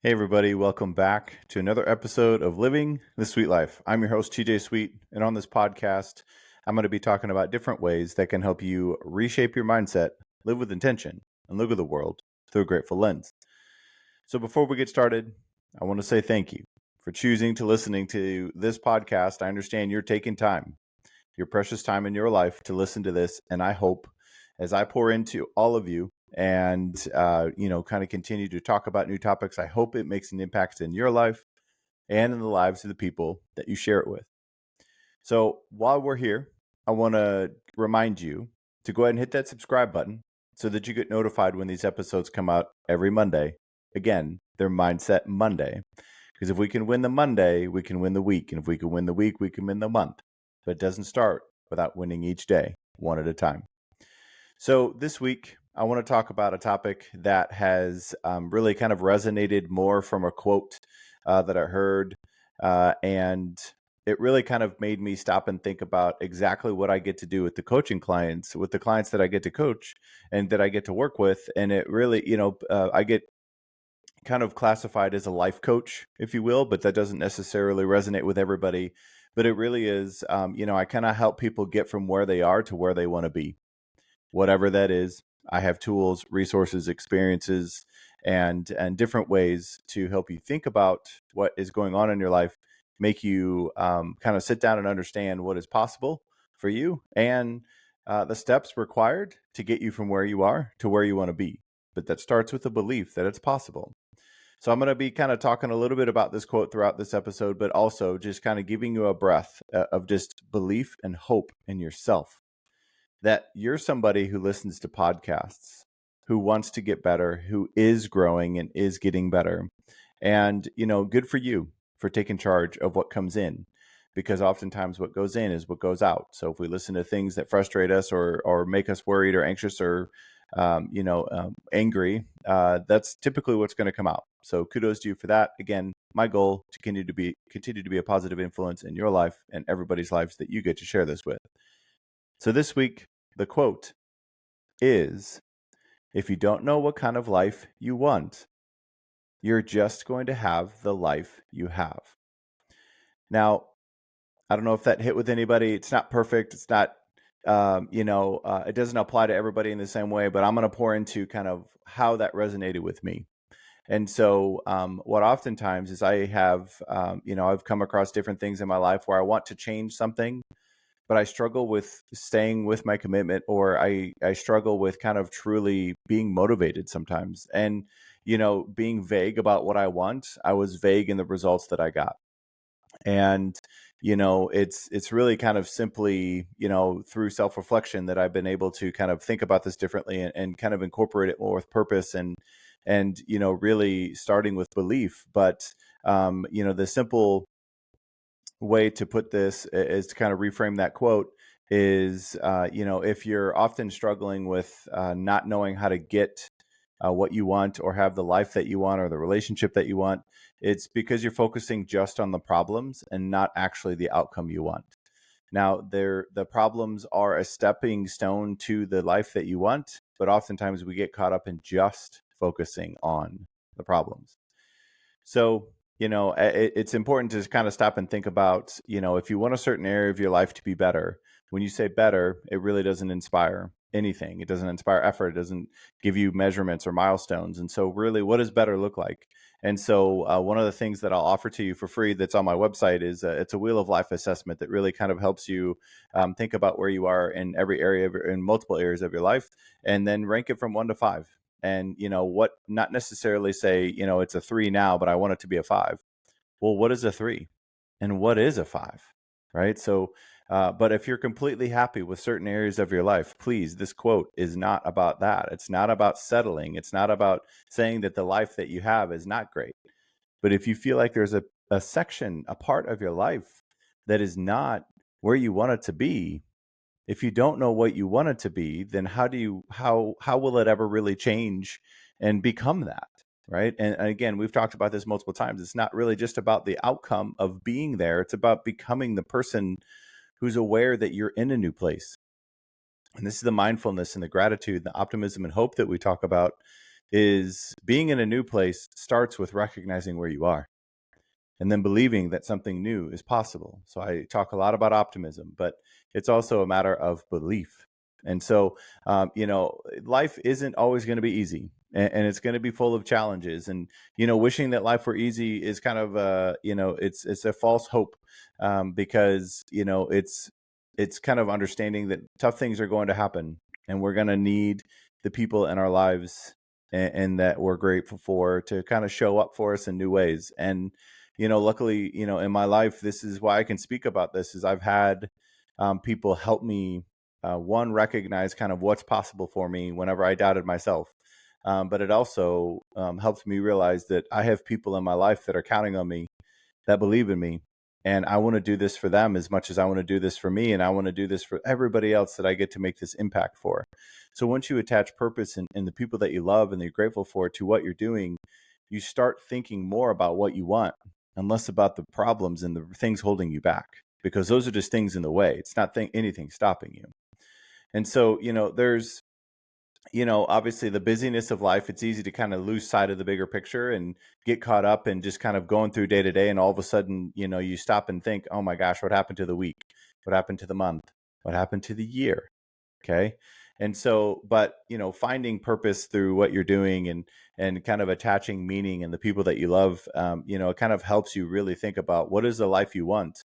Hey, everybody, welcome back to another episode of Living the Sweet Life. I'm your host, TJ Sweet, and on this podcast, I'm going to be talking about different ways that can help you reshape your mindset, live with intention, and look at the world through a grateful lens. So, before we get started, I want to say thank you for choosing to listening to this podcast. I understand you're taking time, your precious time in your life to listen to this, and I hope as I pour into all of you and kind of continue to talk about new topics, I hope it makes an impact in your life and in the lives of the people that you share it with. So while we're here, I want to remind you to go ahead and hit that subscribe button so that you get notified when these episodes come out every Monday. Again, they're Mindset Monday. Because if we can win the Monday, we can win the week. And if we can win the week, we can win the month. But it doesn't start without winning each day, one at a time. So this week, I want to talk about a topic that has really kind of resonated more from a quote that I heard. And it really kind of made me stop and think about exactly what I get to do with the coaching clients, with the clients that I get to coach and that I get to work with. And it really, I get kind of classified as a life coach, if you will, but that doesn't necessarily resonate with everybody. But it really is, I kind of help people get from where they are to where they want to be, whatever that is. I have tools, resources, experiences, and different ways to help you think about what is going on in your life, make you kind of sit down and understand what is possible for you and the steps required to get you from where you are to where you want to be. But that starts with the belief that it's possible. So I'm going to be kind of talking a little bit about this quote throughout this episode, but also just kind of giving you a breath of just belief and hope in yourself that you're somebody who listens to podcasts, who wants to get better, who is growing and is getting better. And, good for you for taking charge of what comes in, because oftentimes what goes in is what goes out. So if we listen to things that frustrate us or make us worried or anxious or angry, that's typically what's going to come out. So kudos to you for that. Again, my goal to continue to be a positive influence in your life and everybody's lives that you get to share this with. So this week, the quote is, if you don't know what kind of life you want, you're just going to have the life you have. Now, I don't know if that hit with anybody. It's not perfect. It's not, it doesn't apply to everybody in the same way, but I'm going to pour into kind of how that resonated with me. And so what oftentimes is I have, I've come across different things in my life where I want to change something, but I struggle with staying with my commitment, or I struggle with kind of truly being motivated sometimes. And, being vague about what I want, I was vague in the results that I got. And, it's really kind of simply, through self-reflection that I've been able to kind of think about this differently and kind of incorporate it more with purpose and, really starting with belief. But, the simple way to put this is to kind of reframe that quote is, if you're often struggling with not knowing how to get what you want or have the life that you want or the relationship that you want, it's because you're focusing just on the problems and not actually the outcome you want. Now, the problems are a stepping stone to the life that you want, but oftentimes we get caught up in just focusing on the problems. So, it's important to kind of stop and think about, if you want a certain area of your life to be better, when you say better, it really doesn't inspire anything. It doesn't inspire effort. It doesn't give you measurements or milestones. And so really, what does better look like? And so one of the things that I'll offer to you for free that's on my website is it's a wheel of life assessment that really kind of helps you think about where you are in every area, in multiple areas of your life, and then rank it from 1 to 5. And what, not necessarily say, it's a 3 now, but I want it to be a 5. Well, what is a 3 and what is a 5? Right. So but if you're completely happy with certain areas of your life, please, this quote is not about that. It's not about settling. It's not about saying that the life that you have is not great. But if you feel like there's a section, a part of your life that is not where you want it to be, if you don't know what you want it to be, then how will it ever really change and become that? Right. And again, we've talked about this multiple times. It's not really just about the outcome of being there. It's about becoming the person who's aware that you're in a new place. And this is the mindfulness and the gratitude, the optimism and hope that we talk about, is being in a new place starts with recognizing where you are and then believing that something new is possible. So I talk a lot about optimism, but it's also a matter of belief. And so, life isn't always going to be easy, and it's going to be full of challenges. And wishing that life were easy is kind of it's a false hope, because it's kind of understanding that tough things are going to happen, and we're going to need the people in our lives and that we're grateful for to kind of show up for us in new ways. And luckily, in my life, this is why I can speak about this, is I've had people help me, one, recognize kind of what's possible for me whenever I doubted myself. But it also helps me realize that I have people in my life that are counting on me, that believe in me. And I want to do this for them as much as I want to do this for me. And I want to do this for everybody else that I get to make this impact for. So once you attach purpose in the people that you love and that you're grateful for to what you're doing, you start thinking more about what you want and less about the problems and the things holding you back, because those are just things in the way. It's not anything stopping you. And so, there's obviously the busyness of life. It's easy to kind of lose sight of the bigger picture and get caught up in just kind of going through day to day. And all of a sudden, you stop and think, oh my gosh, what happened to the week? What happened to the month? What happened to the year? Okay. And so, but finding purpose through what you're doing and kind of attaching meaning in the people that you love, it kind of helps you really think about what is the life you want.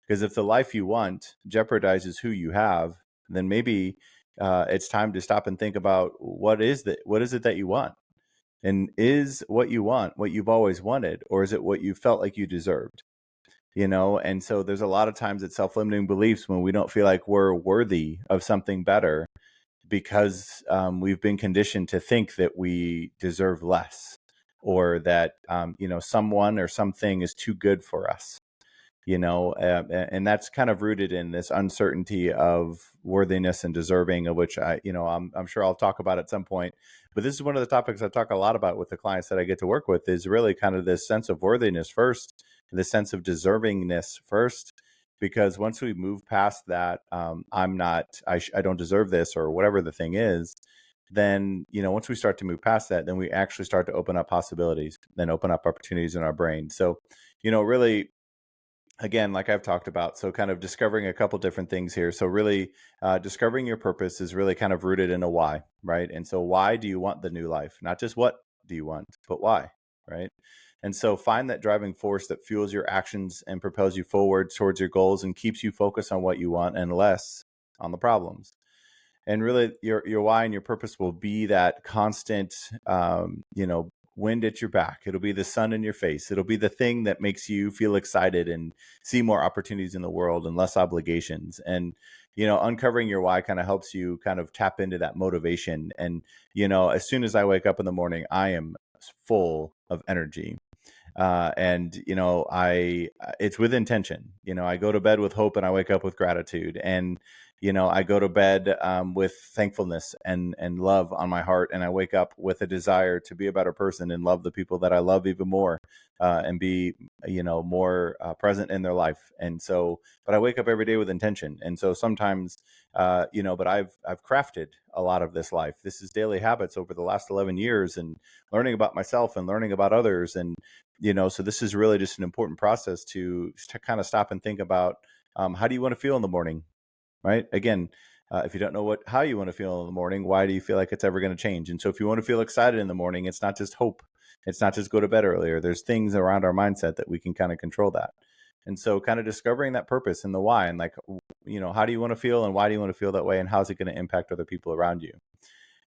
Because if the life you want jeopardizes who you have, then maybe it's time to stop and think about what is it that you want, and is what you want what you've always wanted, or is it what you felt like you deserved? And so there's a lot of times it's self-limiting beliefs when we don't feel like we're worthy of something better, because we've been conditioned to think that we deserve less, or that someone or something is too good for us. And that's kind of rooted in this uncertainty of worthiness and deserving, of which I'm sure I'll talk about at some point. But this is one of the topics I talk a lot about with the clients that I get to work with, is really kind of this sense of worthiness first, this sense of deservingness first. Because once we move past that, I don't deserve this, or whatever the thing is, then once we start to move past that, then we actually start to open up possibilities, then open up opportunities in our brain. So really, again, like I've talked about, so kind of discovering a couple different things here. So really, discovering your purpose is really kind of rooted in a why, right? And so why do you want the new life? Not just what do you want, but why, right? And so find that driving force that fuels your actions and propels you forward towards your goals and keeps you focused on what you want and less on the problems. And really, your why and your purpose will be that constant, wind at your back. It'll be the sun in your face. It'll be the thing that makes you feel excited and see more opportunities in the world and less obligations. And uncovering your why kind of helps you kind of tap into that motivation. And as soon as I wake up in the morning, I am full of energy. And I it's with intention. I go to bed with hope and I wake up with gratitude. And I go to bed with thankfulness and love on my heart, and I wake up with a desire to be a better person and love the people that I love even more, and be more present in their life. And so, but I wake up every day with intention. And so sometimes but I've crafted a lot of this life. This is daily habits over the last 11 years, and learning about myself and learning about others. And so this is really just an important process to kind of stop and think about, how do you want to feel in the morning, right? Again, if you don't know how you want to feel in the morning, why do you feel like it's ever going to change? And so if you want to feel excited in the morning, it's not just hope. It's not just go to bed earlier. There's things around our mindset that we can kind of control that. And so kind of discovering that purpose and the why, and like, how do you want to feel and why do you want to feel that way, and how's it going to impact other people around you?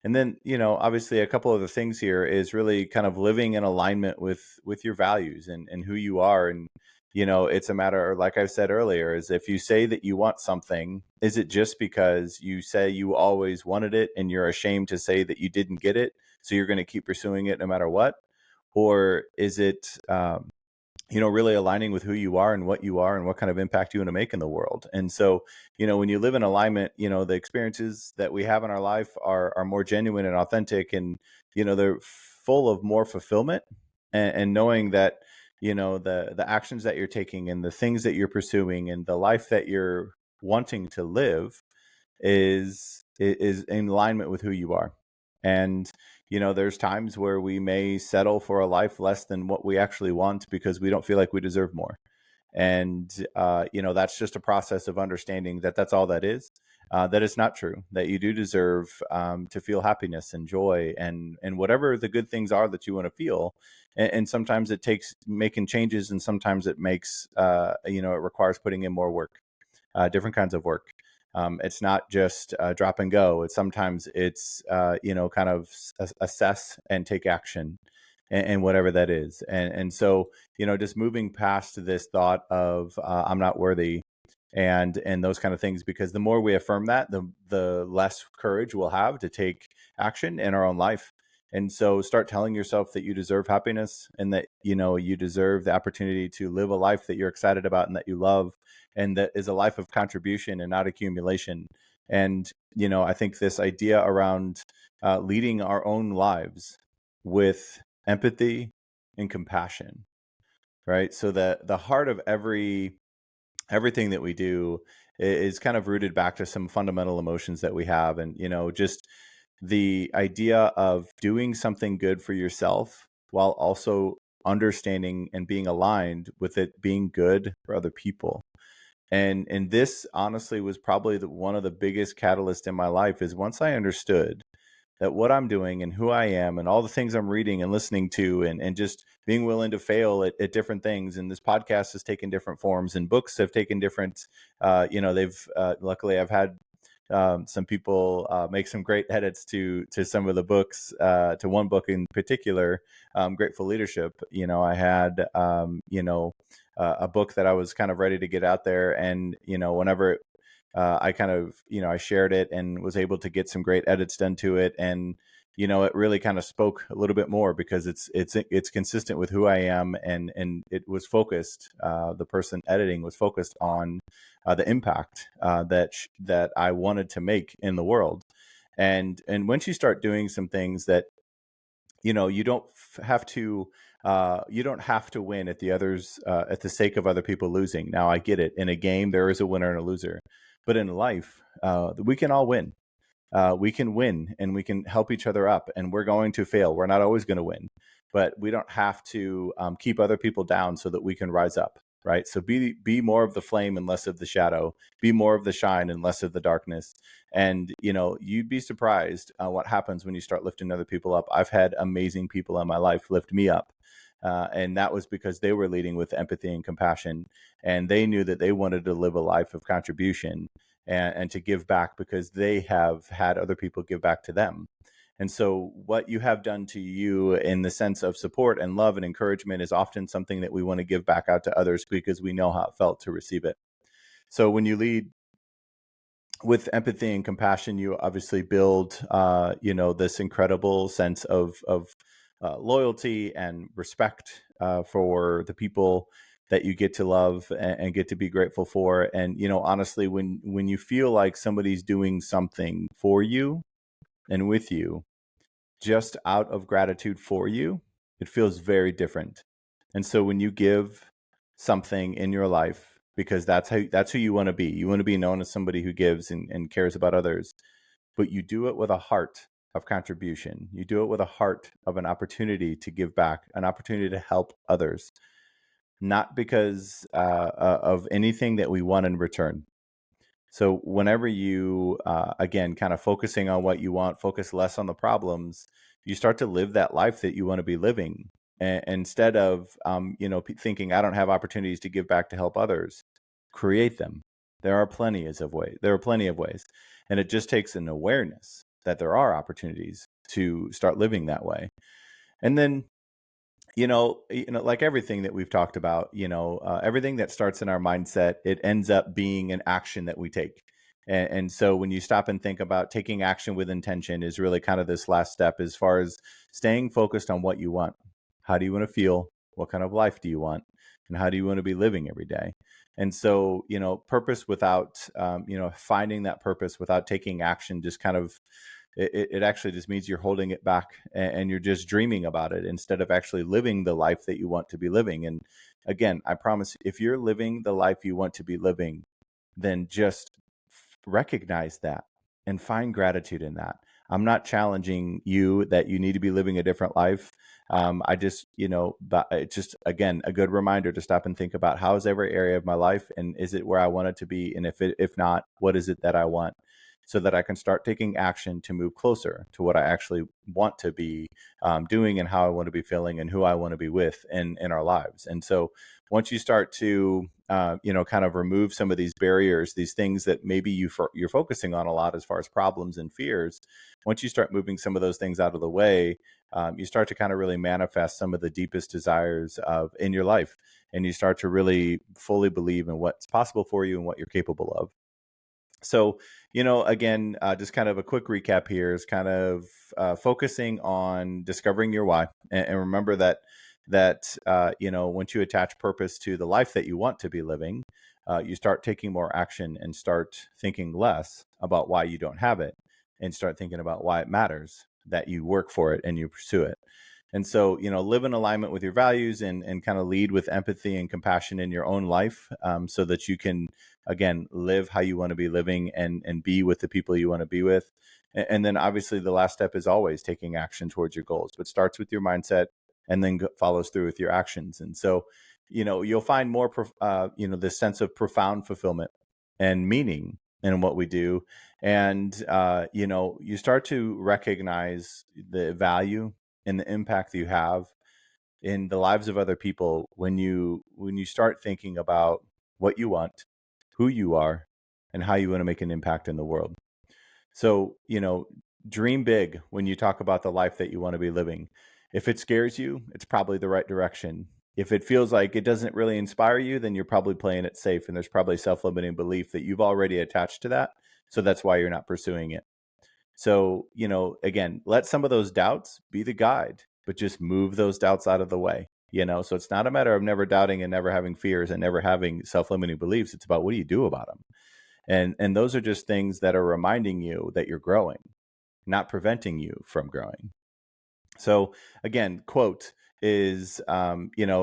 And then, obviously a couple of the things here is really kind of living in alignment with your values and who you are. And, it's a matter, like I've said earlier, is if you say that you want something, is it just because you say you always wanted it and you're ashamed to say that you didn't get it, so you're going to keep pursuing it no matter what? Or is it, really aligning with who you are and what you are and what kind of impact you want to make in the world? And so, when you live in alignment, the experiences that we have in our life are more genuine and authentic, and, they're full of more fulfillment, and knowing that, the actions that you're taking and the things that you're pursuing and the life that you're wanting to live is in alignment with who you are. And, there's times where we may settle for a life less than what we actually want because we don't feel like we deserve more. And, that's just a process of understanding that that's all that is. That it's not true, that you do deserve to feel happiness and joy and whatever the good things are that you want to feel. And sometimes it takes making changes, and sometimes it makes, it requires putting in more work, different kinds of work. It's not just drop and go. It's kind of assess and take action, and whatever that is. And so, just moving past this thought of I'm not worthy, and those kind of things, because the more we affirm that, the less courage we'll have to take action in our own life. And so start telling yourself that you deserve happiness, and that you deserve the opportunity to live a life that you're excited about and that you love, and that is a life of contribution and not accumulation. And I think this idea around leading our own lives with empathy and compassion, right? So that the heart of everything that we do is kind of rooted back to some fundamental emotions that we have. And just the idea of doing something good for yourself while also understanding and being aligned with it being good for other people. And this honestly was probably one of the biggest catalysts in my life, is once I understood that what I'm doing and who I am and all the things I'm reading and listening to, and just being willing to fail at different things. And this podcast has taken different forms, and books have taken different, they've, luckily I've had some people make some great edits to some of the books, to one book in particular, Grateful Leadership. I had, a book that I was kind of ready to get out there. And, whenever I kind of, I shared it and was able to get some great edits done to it. And, it really kind of spoke a little bit more because it's consistent with who I am. And it was focused, the person editing was focused on the impact that I wanted to make in the world. And once you start doing some things that, you don't have to, you don't have to win at the others, at the sake of other people losing. Now, I get it. In a game, there is a winner and a loser, but in life, we can all win. We can win, and we can help each other up, and we're going to fail. We're not always going to win, but we don't have to keep other people down so that we can rise up. Right. So be more of the flame and less of the shadow. Be more of the shine and less of the darkness. And you'd be surprised what happens when you start lifting other people up. I've had amazing people in my life lift me up. And that was because they were leading with empathy and compassion, and they knew that they wanted to live a life of contribution, and to give back because they have had other people give back to them. And so what you have done to you in the sense of support and love and encouragement is often something that we want to give back out to others because we know how it felt to receive it. So when you lead with empathy and compassion, you obviously build, this incredible sense of loyalty and respect for the people that you get to love and get to be grateful for. And honestly, when you feel like somebody's doing something for you and with you, just out of gratitude for you, it feels very different. And so when you give something in your life, because that's who you want to be. You want to be known as somebody who gives and cares about others, but you do it with a heart of contribution. You do it with a heart of an opportunity to give back, an opportunity to help others, not because of anything that we want in return. So whenever you, again, kind of focusing on what you want, focus less on the problems, you start to live that life that you want to be living. Instead of, thinking, I don't have opportunities to give back to help others, create them. There are plenty of ways. And it just takes an awareness that there are opportunities to start living that way. And then like everything that we've talked about, everything that starts in our mindset, it ends up being an action that we take. And so when you stop and think about taking action with intention is really kind of this last step as far as staying focused on what you want. How do you want to feel? What kind of life do you want? And how do you want to be living every day? And so, purpose without, finding that purpose without taking action just kind of, it actually just means you're holding it back, and you're just dreaming about it instead of actually living the life that you want to be living. And again, I promise, if you're living the life you want to be living, then just recognize that and find gratitude in that. I'm not challenging you that you need to be living a different life. I just, but it's just, again, a good reminder to stop and think about how is every area of my life, and is it where I want it to be? And if not, what is it that I want? So that I can start taking action to move closer to what I actually want to be doing, and how I want to be feeling, and who I want to be with in our lives. And so once you start to kind of remove some of these barriers, these things that maybe you're focusing on a lot as far as problems and fears, once you start moving some of those things out of the way, you start to kind of really manifest some of the deepest desires of in your life, and you start to really fully believe in what's possible for you and what you're capable of. So, again, just kind of a quick recap here is kind of focusing on discovering your why, and remember that once you attach purpose to the life that you want to be living, you start taking more action and start thinking less about why you don't have it, and start thinking about why it matters that you work for it and you pursue it. And so, live in alignment with your values, and kind of lead with empathy and compassion in your own life, so that you can, again, live how you want to be living, and be with the people you want to be with. And then obviously the last step is always taking action towards your goals, but starts with your mindset and then follows through with your actions. And so, you'll find more, this sense of profound fulfillment and meaning in what we do. And, you start to recognize the value and the impact that you have in the lives of other people when you start thinking about what you want, who you are, and how you want to make an impact in the world. So, dream big when you talk about the life that you want to be living. If it scares you, it's probably the right direction. If it feels like it doesn't really inspire you, then you're probably playing it safe, and there's probably self-limiting belief that you've already attached to that. So that's why you're not pursuing it. So, again, let some of those doubts be the guide, but just move those doubts out of the way. So it's not a matter of never doubting and never having fears and never having self-limiting beliefs. It's about what do you do about them? And those are just things that are reminding you that you're growing, not preventing you from growing. So again, quote is,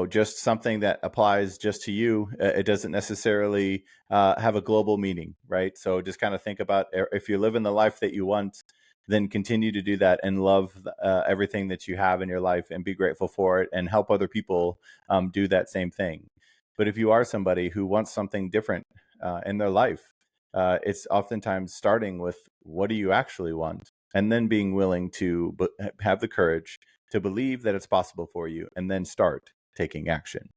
just something that applies just to you. It doesn't necessarily have a global meaning, right? So just kind of think about if you're living the life that you want, then continue to do that and love everything that you have in your life and be grateful for it and help other people do that same thing. But if you are somebody who wants something different in their life, it's oftentimes starting with what do you actually want, and then being willing to have the courage to believe that it's possible for you, and then start taking action.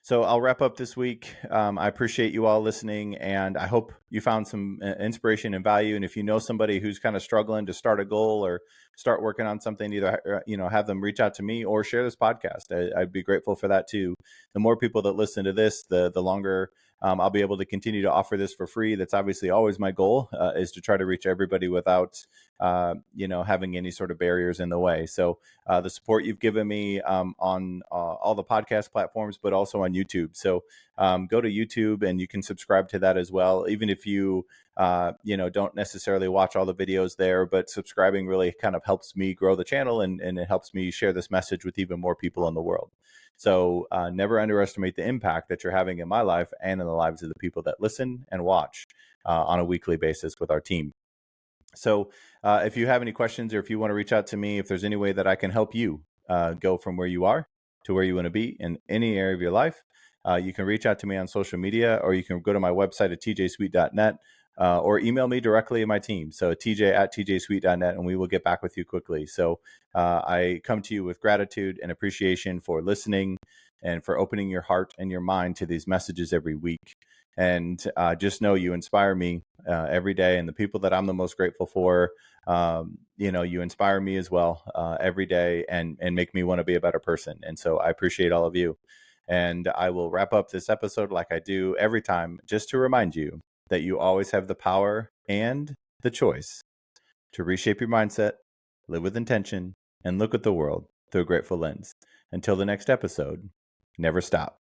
So I'll wrap up this week. I appreciate you all listening, and I hope you found some inspiration and value. And if you know somebody who's kind of struggling to start a goal or start working on something, either have them reach out to me or share this podcast. I'd be grateful for that too. The more people that listen to this, the longer I'll be able to continue to offer this for free. That's obviously always my goal, is to try to reach everybody without having any sort of barriers in the way. So the support you've given me on all the podcast platforms, but also on YouTube. So go to YouTube and you can subscribe to that as well. Even if you don't necessarily watch all the videos there, but subscribing really kind of helps me grow the channel, and it helps me share this message with even more people in the world. So never underestimate the impact that you're having in my life and in the lives of the people that listen and watch on a weekly basis with our team. So if you have any questions, or if you want to reach out to me, if there's any way that I can help you go from where you are to where you want to be in any area of your life, you can reach out to me on social media, or you can go to my website at tjsweet.net, or email me directly in my team. So tj@tjsweet.net, and we will get back with you quickly. So I come to you with gratitude and appreciation for listening and for opening your heart and your mind to these messages every week. And just know you inspire me every day, and the people that I'm the most grateful for, you inspire me as well every day, and make me want to be a better person. And so I appreciate all of you. And I will wrap up this episode like I do every time, just to remind you that you always have the power and the choice to reshape your mindset, live with intention, and look at the world through a grateful lens. Until the next episode, never stop